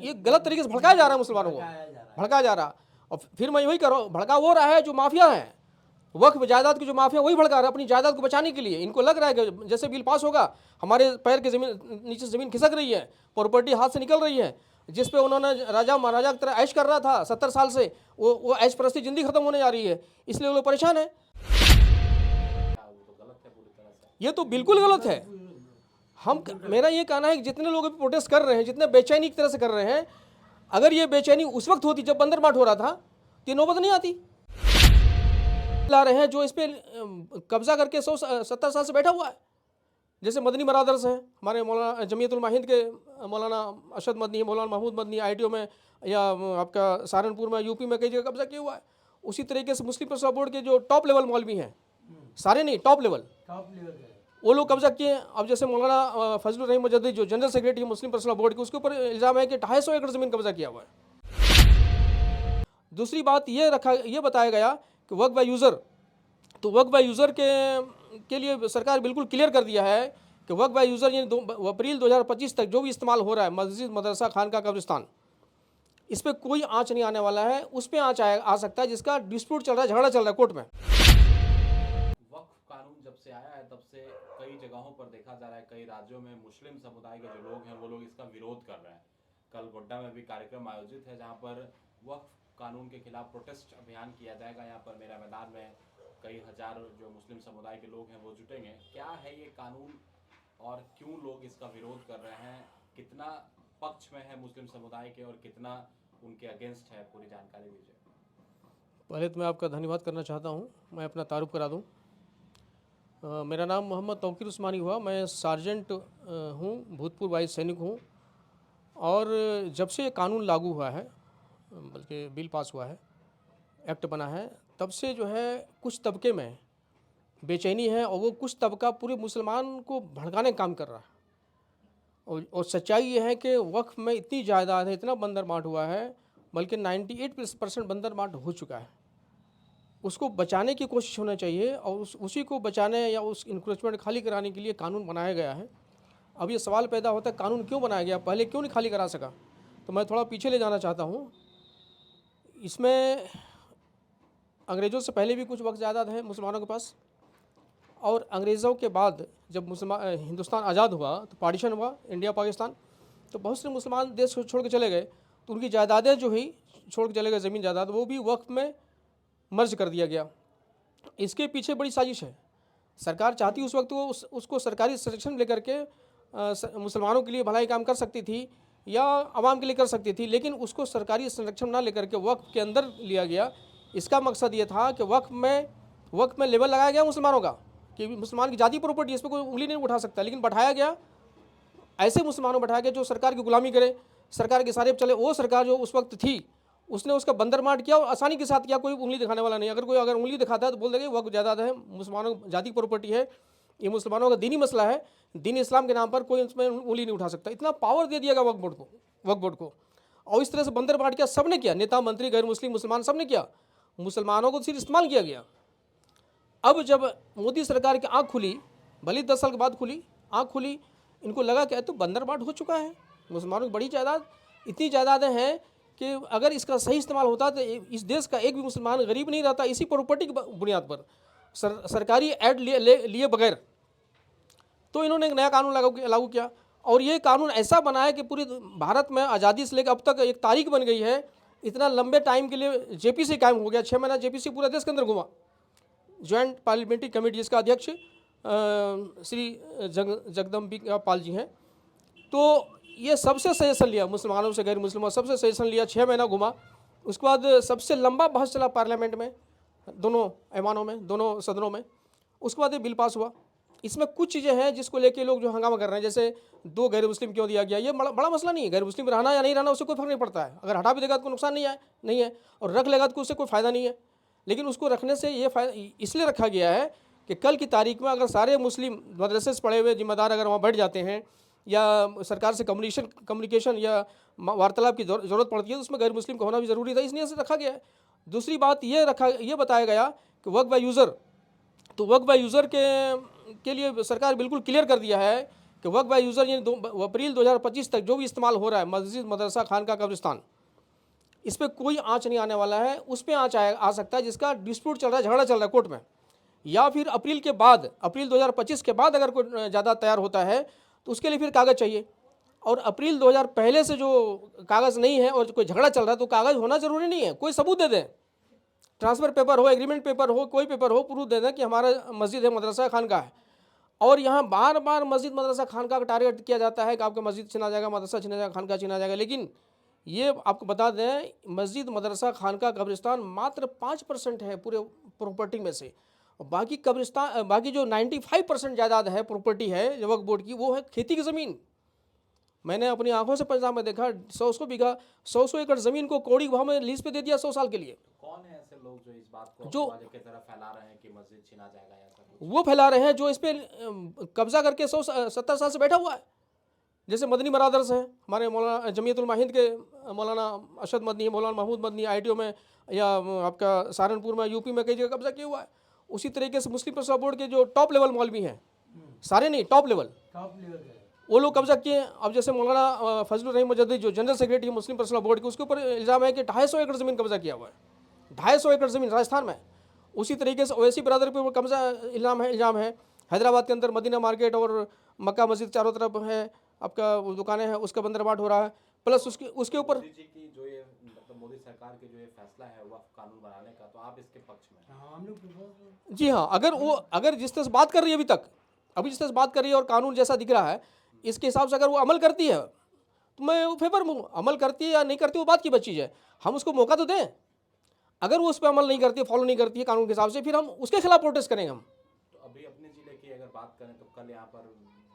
ये गलत तरीके से भड़काया जा रहा है मुसलमानों को, भड़काया जा रहा। और फिर मैं वही कर रहा हूँ, भड़का वो रहा है जो माफिया है, वक्फ जायदाद की जो माफिया, वही भड़का रहा है अपनी जायदाद को बचाने के लिए। इनको लग रहा है कि जैसे बिल पास होगा हमारे पैर के नीचे ज़मीन खिसक रही है, प्रॉपर्टी हाथ से निकल रही है, जिस पे उन्होंने राजा महाराजा की तरह ऐश कर रहा था 70 साल से, वो ऐश परस्ती जिंदगी खत्म होने जा रही है, इसलिए वो लोग परेशान है। ये तो बिल्कुल गलत है। मेरा ये कहना है कि जितने लोग अभी प्रोटेस्ट कर रहे हैं, जितने बेचैनी की तरह से कर रहे हैं, अगर ये बेचैनी उस वक्त होती जब बंदर बाट हो रहा था तो ये नौबत नहीं आती। ला रहे हैं जो इस पे कब्जा करके 170 साल से बैठा हुआ है, जैसे मदनी बरादर्स हैं, हमारे मौलाना जमीयतुल हिंद के मौलाना अशद मदनी, मौलाना महमूद मदनी ITO में, या आपका सहारनपुर में, यूपी में कई जगह कब्जा किया हुआ है। उसी तरीके से मुस्लिम पर्सनल बोर्ड के जो टॉप लेवल मौलवी हैं, सारे नहीं, टॉप लेवल वो लोग कब्जा किए। अब जैसे मौलाना फजलुर रहीम मुजद्दिद जो जनरल सेक्रेटरी मुस्लिम पर्सनल बोर्ड के, उसके ऊपर इल्ज़ाम है कि 250 एकड़ ज़मीन कब्जा किया हुआ है। दूसरी बात ये बताया गया कि वक्फ बाय यूज़र, तो वक्फ बाय यूज़र के लिए सरकार बिल्कुल क्लियर कर दिया है कि वक्फ बाय यूज़र यानी अप्रैल 2025 तक जो भी इस्तेमाल हो रहा है, मस्जिद, मदरसा, खानका, कब्रिस्तान, इस पर कोई आँच नहीं आने वाला है। उस पर आँच आ सकता है जिसका डिस्प्यूट चल रहा है, झगड़ा चल रहा है कोर्ट में। वक्फ कानून जब से आया है तब से कई जगहों पर देखा जा रहा है, कई राज्यों में मुस्लिम समुदाय के जो लोग हैं वो लोग इसका विरोध कर रहे हैं। कल गोड्डा में भी कार्यक्रम आयोजित है जहाँ पर वक्फ कानून के खिलाफ प्रोटेस्ट अभियान किया जाएगा। यहाँ पर मेरा मैदान में कई हजार जो मुस्लिम समुदाय के लोग हैं वो जुटेंगे। क्या है ये कानून और क्यों लोग इसका विरोध कर रहे हैं? कितना पक्ष में है मुस्लिम समुदाय के और कितना उनके अगेंस्ट है? पूरी जानकारी दीजिए। पहले तो मैं आपका धन्यवाद करना चाहता हूँ। मैं अपना तारुफ करा दूँ। मेरा नाम मोहम्मद तौकीर उस्मानी हुआ। मैं सार्जेंट हूँ, भूतपूर्व वायु सैनिक हूँ। और जब से ये कानून लागू हुआ है, बल्कि बिल पास हुआ है, एक्ट बना है, तब से जो है कुछ तबके में बेचैनी है, और वो कुछ तबका पूरे मुसलमान को भड़काने का काम कर रहा है। और सच्चाई ये है कि वक्फ में इतनी जायदाद है, इतना बंदर बांट हुआ है, बल्कि 98% बंदर बांट हो चुका है। उसको बचाने की कोशिश होना चाहिए, और उसी को बचाने या उस इंक्रोचमेंट खाली कराने के लिए कानून बनाया गया है। अब ये सवाल पैदा होता है कानून क्यों बनाया गया, पहले क्यों नहीं खाली करा सका? तो मैं थोड़ा पीछे ले जाना चाहता हूँ। इसमें अंग्रेज़ों से पहले भी कुछ वक्त जायदाद है मुसलमानों के पास, और अंग्रेज़ों के बाद जब हिंदुस्तान आज़ाद हुआ तो पार्टीशन हुआ इंडिया पाकिस्तान, तो बहुत से मुसलमान देश को छोड़ के चले गए, तो उनकी जायदादें जो ही छोड़ के चले गए, ज़मीन जायदाद, वो भी वक्फ में मर्ज कर दिया गया। इसके पीछे बड़ी साजिश है। सरकार चाहती उस वक्त वो उसको सरकारी संरक्षण लेकर के मुसलमानों के लिए भलाई काम कर सकती थी या आवाम के लिए कर सकती थी, लेकिन उसको सरकारी संरक्षण ना लेकर के वक्फ के अंदर लिया गया। इसका मकसद ये था कि वक्फ में लेबल लगाया गया मुसलमानों का कि मुसलमान की जाति प्रॉपर्टी, इस पर कोई उंगली नहीं उठा सकता, लेकिन बैठाया गया ऐसे मुसलमानों बैठाया गया जो सरकार की गुलामी करे, सरकार के सारे चले। वो सरकार जो उस वक्त थी उसने उसका बंदर मार किया और आसानी के साथ किया, कोई उंगली दिखाने वाला नहीं। अगर उंगली दिखाता है तो बोल देंगे वक्फ जायदाद है, मुसलमानों की जाति प्रॉपर्टी है, ये मुसलमानों का दीनी मसला है, दीन इस्लाम के नाम पर कोई उसमें उंगली नहीं उठा सकता। इतना पावर दे दिया गया वक्फ बोर्ड को, और इस तरह से बंदर बांट किया। सब ने किया, नेता मंत्री गैर मुस्लिम मुसलमान सब ने किया, मुसलमानों को सिर्फ इस्तेमाल किया गया। अब जब मोदी सरकार की आँख खुली, भले 10 साल के बाद खुली, आँख खुली, इनको लगा कि तो बंदर बांट हो चुका है, मुसलमानों की बड़ी जायदाद, इतनी जायदादें हैं कि अगर इसका सही इस्तेमाल होता तो इस देश का एक भी मुसलमान गरीब नहीं रहता। इसी प्रॉपर्टी की बुनियाद पर सरकारी ऐड लिए बगैर तो इन्होंने एक नया कानून लागू किया, और ये कानून ऐसा बना है कि पूरे भारत में आज़ादी से लेकर अब तक एक तारीख बन गई है। इतना लंबे टाइम के लिए JPC कायम हो गया, 6 महीना JPC पूरा देश के अंदर घुमा, ज्वाइंट पार्लियामेंट्री कमेटी, जिसका अध्यक्ष श्री जगदम्बिका पाल जी हैं। तो ये सबसे सजेशन लिया, मुसलमानों से गैर मुसलमानों सबसे सजेशन लिया, 6 महीना घुमा। उसके बाद सबसे लंबा बहस चला पार्लियामेंट में, दोनों ऐवानों में, दोनों सदनों में। उसके बाद ये बिल पास हुआ। इसमें कुछ चीज़ें हैं जिसको लेके लोग जो हंगामा कर रहे हैं, जैसे 2 गैर मुस्लिम क्यों दिया गया, ये बड़ा मसला नहीं है। गैर मुस्लिम रहना या नहीं रहना उससे कोई फर्क नहीं पड़ता है। अगर हटा भी देगा तो कोई नुकसान नहीं है, और रख लेगा तो उससे कोई फ़ायदा नहीं है। लेकिन उसको रखने से ये इसलिए रखा गया है कि कल की तारीख में अगर सारे मुस्लिम मदरसे से पढ़े हुए जिम्मेदार अगर वहाँ बैठ जाते हैं या सरकार से कम्युनिकेशन या वार्तालाप की ज़रूरत पड़ती है, तो उसमें गैर मुस्लिम का होना भी ज़रूरी था, इसलिए से रखा गया है। दूसरी बात ये बताया गया कि वक्फ बाय यूज़र, तो वक्फ बाय यूज़र के लिए सरकार बिल्कुल क्लियर कर दिया है कि वक्फ बाय यूज़र यानी अप्रैल 2025 तक जो भी इस्तेमाल हो रहा है मस्जिद, मदरसा, खानका, कब्रिस्तान, इस पर कोई आँच नहीं आने वाला है। उस पर आँच आ सकता है जिसका डिस्प्यूट चल रहा है, झगड़ा चल रहा है कोर्ट में, या फिर अप्रैल के बाद, अप्रैल 2025 के बाद अगर कोई ज़्यादा तैयार होता है तो उसके लिए फिर कागज़ चाहिए। और अप्रैल 2000 पहले से जो कागज़ नहीं है और कोई झगड़ा चल रहा है तो कागज़ होना ज़रूरी नहीं है, कोई सबूत दे दें, ट्रांसफ़र पेपर हो, एग्रीमेंट पेपर हो, कोई पेपर हो, प्रूफ दे दें कि हमारा मस्जिद है, मदरसा, खानका है। और यहाँ बार बार मस्जिद, मदरसा, खानका का टारगेट किया जाता है कि आपका मस्जिद छीना जाएगा, मदरसा छीना जाएगा, खानका छीना जाएगा। लेकिन ये आपको बता दें, मस्जिद, मदरसा, खानका, कब्रिस्तान मात्र 5% है पूरे प्रॉपर्टी में से। और बाकी कब्रिस्तान, बाकी जो 95% जायदाद है, प्रॉपर्टी है वक्फ बोर्ड की, वो है खेती की ज़मीन। मैंने अपनी आंखों से पंजाब में देखा, 100 बीघा, 100 एकड़ ज़मीन को कौड़ी भाव में लीज पे दे दिया 100 साल के लिए। कौन है ऐसे लोग जो इस बात को जो अफवाह की तरह फैला रहे हैं कि मस्जिद छीना जाएगा या ऐसा कुछ? वो फैला रहे हैं जो इस पर कब्जा करके 170 साल से बैठा हुआ है। जैसे मदनी बरादर्स हैं, हमारे मौलाना जमीयतुल माहिंद के मौलाना अशद मदनी, मौलाना महमूद मदनी ITO में, या आपका सहारनपुर में, यूपी में कई जगह कब्जा किया हुआ है। उसी तरीके से मुस्लिम पर्सनल बोर्ड के जो टॉप लेवल मौलवी हैं, सारे नहीं, टॉप लेवल वो लोग कब्जा किए। अब जैसे मौलाना फजलुर रहीम मुजद्दिद जो जनरल सेक्रेटरी है मुस्लिम पर्सनल बोर्ड के, उसके ऊपर इल्ज़ाम है कि 250 एकड़ ज़मीन कब्जा किया हुआ है, 250 एकड़ ज़मीन राजस्थान में। उसी तरीके से ओवैसी बरादरी पर कब्जा इल्ज़ाम है। हैदराबाद के अंदर मदीना मार्केट और मक्का मस्जिद चारों तरफ है, आपका दुकानें हैं, उसका बंदरबाट हो रहा है। प्लस उसके ऊपर मोदी जी की जो ये मतलब मोदी सरकार के जो ये फैसला है वक्फ कानून बनाने का, तो आप इसके पक्ष में हैं? जी हाँ, अगर जिस तरह से बात कर रही है अभी जिस तरह से बात कर रही है और कानून जैसा दिख रहा है, इसके हिसाब से अगर वो अमल करती है तो मैं फेवर में हूँ। अमल करती है या नहीं करती वो बात की बच्ची है, हम उसको मौका तो दें। अगर वो उस पर अमल नहीं करती है, फॉलो नहीं करती है कानून के हिसाब से, फिर हम उसके खिलाफ प्रोटेस्ट करेंगे। हम तो अभी अपने जिले की अगर बात करें तो कल यहाँ पर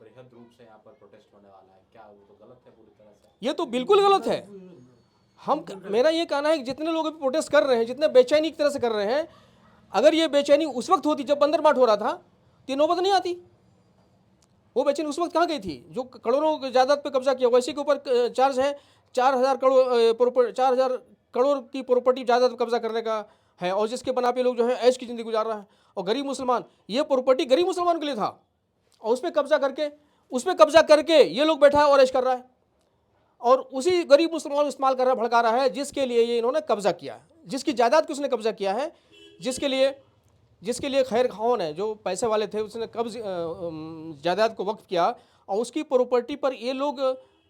बृहद रूप से यहाँ पर प्रोटेस्ट होने वाला है, क्या वो तो गलत है पूरी तरह से? ये तो बिल्कुल गलत है। मेरा ये कहना है कि जितने लोग अभी प्रोटेस्ट कर रहे हैं, जितने बेचैनी की तरह से कर रहे हैं, अगर ये बेचैनी उस वक्त होती जब बंदरबाट हो रहा था तो ये नौबत नहीं आती। वो बेचैनी उस वक्त कहाँ गई थी? जो करोड़ों जायदाद पे कब्जा किया, वैसे के ऊपर चार्ज है 4,000 करोड़ की प्रॉपर्टी जायदाद पे कब्जा करने का है, और जिसके बना पे लोग जो है ऐश की ज़िंदगी गुजार रहा है। और गरीब मुसलमान, ये प्रॉपर्टी गरीब मुसलमान के लिए था, और उस पर कब्जा करके ये लोग बैठा है और ऐश कर रहा है, और उसी गरीब मुसलमान को इस्तेमाल कर रहा है, भड़का रहा है, जिसके लिए ये इन्होंने कब्जा किया है, जिसकी जायदाद को उसने कब्जा किया है, जिसके लिए खैर खान है, जो पैसे वाले थे, उसने जायदाद को वक्फ किया, और उसकी प्रॉपर्टी पर ये लोग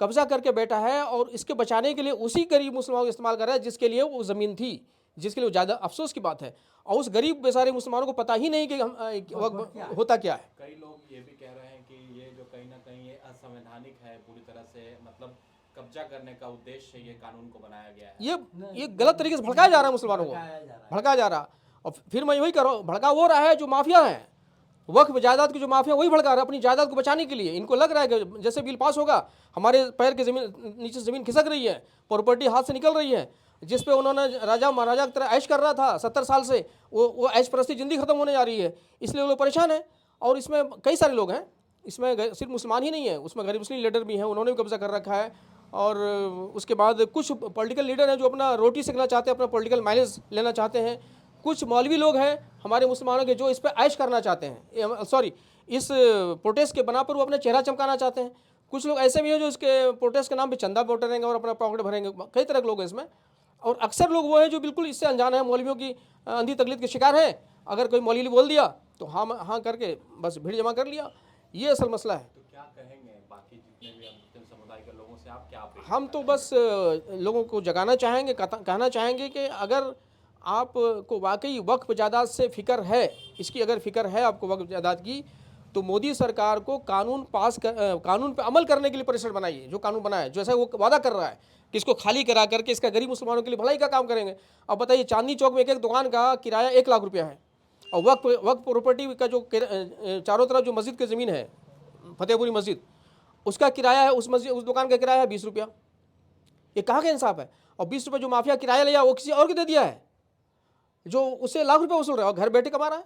कब्जा करके बैठा है, और इसके बचाने के लिए उसी गरीब मुसलमानों को इस्तेमाल कर रहा है जिसके लिए वो ज़मीन थी, जिसके लिए वो ज़्यादा अफसोस की बात है। और उस गरीब बेचारे मुसलमानों को पता ही नहीं कि वक्फ होता क्या है। कई लोग ये भी कह रहे हैं कि ये जो कहीं ना कहीं ये असंवैधानिक है पूरी तरह से, मतलब कब्जा करने का उद्देश्य ये कानून को बनाया गया है। ये गलत तरीके से भड़काया जा रहा है मुसलमानों को, भड़काया जा रहा। और फिर मैं वही करूँ, भड़का वो रहा है जो माफिया है, वक्फ जायदाद की जो माफिया, वही भड़का रहा है अपनी जायदाद को बचाने के लिए। इनको लग रहा है कि जैसे बिल पास होगा हमारे पैर की नीचे ज़मीन खिसक रही है, प्रॉपर्टी हाथ से निकल रही है, जिस पे उन्होंने राजा महाराजा की तरह ऐश कर रहा था 70 साल से, वो ऐश परस्ती ज़िंदगी ख़त्म होने जा रही है, इसलिए वो लोग परेशान हैं। और इसमें कई सारे लोग हैं, इसमें सिर्फ मुसलमान ही नहीं है, उसमें गरीब मुस्लिम लीडर भी हैं, उन्होंने भी कब्जा कर रखा है। और उसके बाद कुछ पॉलिटिकल लीडर हैं जो अपना रोटी सेकना चाहते हैं, अपना पॉलिटिकल माइलेज लेना चाहते हैं। कुछ मौलवी लोग हैं हमारे मुसलमानों के जो इस पर ऐश करना चाहते हैं, सॉरी, इस प्रोटेस्ट के बना पर वो अपना चेहरा चमकाना चाहते हैं। कुछ लोग ऐसे भी हैं जो इसके प्रोटेस्ट के नाम पे चंदा बटोरेंगे और अपना पॉकेट भरेंगे। कई तरह के लोग हैं इसमें, और अक्सर लोग वो हैं जो बिल्कुल इससे अनजान है, मौलवियों की अंधी तकलीद के शिकार हैं। अगर कोई मौलवी बोल दिया तो हाँ करके बस भीड़ जमा कर लिया, ये असल मसला है। तो क्या कहेंगे बाकी जितने भी मुस्लिम समुदाय के लोगों से, आप क्या अपेक्षा हम तो बस लोगों को जगाना चाहेंगे, कहना चाहेंगे कि अगर आपको वाकई वक्फ जायदाद से फ़िक्र है, इसकी अगर फ़िक्र है आपको वक्फ जायदाद की, तो मोदी सरकार को कानून पे अमल करने के लिए प्रेशर बनाइए। जो कानून बनाए, जैसा वो वादा कर रहा है कि इसको खाली करा करके इसका गरीब मुसलमानों के लिए भलाई का काम करेंगे। अब बताइए, चांदनी चौक में एक दुकान का किराया 1 लाख रुपया है, और वक्फ प्रॉपर्टी का जो चारों तरफ जो मस्जिद की ज़मीन है, फतेहपुरी मस्जिद, उसका किराया है, उस दुकान का किराया है 20 रुपया। ये कहाँ का इंसाफ है? और 20 रुपये जो माफिया किराया लिया वो किसी और को दे दिया है, जो उससे लाख रुपये वसूल रहा है और घर बैठे कमा रहा है।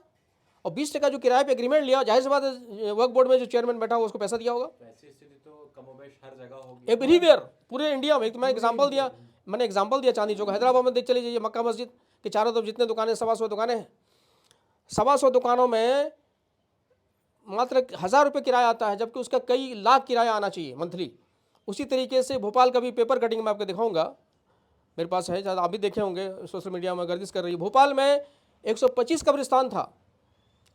और 20% जो किराए पे एग्रीमेंट लिया, जाहिर सी बात है वक्फ बोर्ड में जो चेयरमैन बैठा हुआ उसको पैसा दिया होगा। ऐसी स्थिति तो कमोबेश हर जगह होगी, एवरीवेयर, पूरे इंडिया में। मैंने एग्जांपल दिया चांदनी चौक, हैदराबाद में देख चले जाइए, मक्का मस्जिद के चारों तरफ जितने दुकानें, 125 दुकानें हैं, 125 दुकानों में मात्र 1000 रुपये किराया आता है, जबकि उसका कई लाख किराया आना चाहिए मंथली। उसी तरीके से भोपाल का भी पेपर कटिंग मैं आपको दिखाऊंगा, मेरे पास है, शायद आप भी देखे होंगे, सोशल मीडिया में गर्दिश कर रही है। भोपाल में 125 कब्रिस्तान था,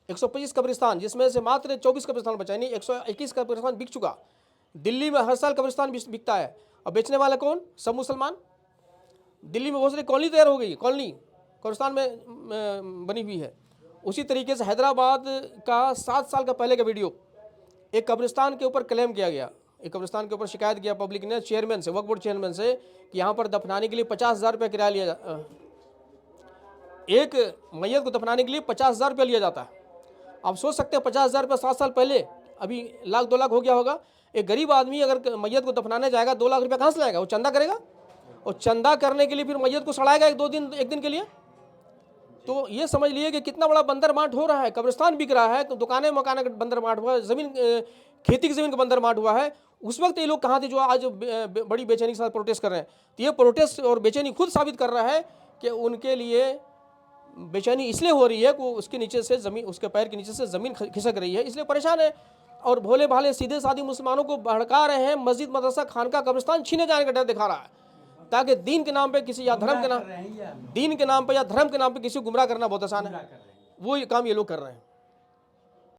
125 कब्रिस्तान, जिसमें से मात्र 24 कब्रिस्तान बचा, नहीं 121 कब्रिस्तान बिक चुका। दिल्ली में हर साल कब्रिस्तान बिकता है, और बेचने वाला कौन? सब मुसलमान। दिल्ली में बहुत सारी कॉलोनी तैयार हो गई, कॉलोनी कब्रिस्तान में बनी हुई है। उसी तरीके से हैदराबाद का 7 साल का पहले का वीडियो, एक कब्रिस्तान के ऊपर क्लेम किया गया, एक कब्रिस्तान के ऊपर शिकायत किया पब्लिक ने चेयरमैन से, वक्फ बोर्ड चेयरमैन से, कि यहाँ पर दफनाने के लिए 50,000 रुपये किराया लिया एक मैयत को दफनाने के लिए 50,000 रुपये लिया जाता है। आप सोच सकते हैं 50,000 रुपये 7 साल पहले, अभी 1,00,000 2 लाख हो गया होगा। एक गरीब आदमी अगर मैयत को दफनाने जाएगा 2 लाख रुपये कहाँ से लाएगा? वो चंदा करेगा, और चंदा करने के लिए फिर मैयत को सड़ाएगा एक दिन के लिए। तो ये समझ लिए कि कितना बड़ा बंदर मार्ट हो रहा है। कब्रिस्तान बिक रहा है तो दुकानें मकान का बंदर मार्ट हुआ है, जमीन खेती की जमीन का बंदर मार्ट हुआ है। उस वक्त ये लोग कहाँ थे जो आज बड़ी बेचैनी के साथ प्रोटेस्ट कर रहे हैं? तो ये प्रोटेस्ट और बेचैनी खुद साबित कर रहा है कि उनके लिए बेचैनी इसलिए हो रही है कि उसके नीचे से ज़मीन, उसके पैर के नीचे से ज़मीन खिसक रही है, इसलिए परेशान है। और भोले भाले सीधे साधी मुसलमानों को भड़का रहे हैं, मस्जिद मदरसा खानका कब्रिस्तान छीने जाने का डर दिखा रहा है, ताकि दीन के नाम पे किसी, या धर्म के नाम, दीन के नाम पे या धर्म के नाम पे किसी को गुमराह करना बहुत आसान है। वो ये काम ये लोग कर रहे हैं।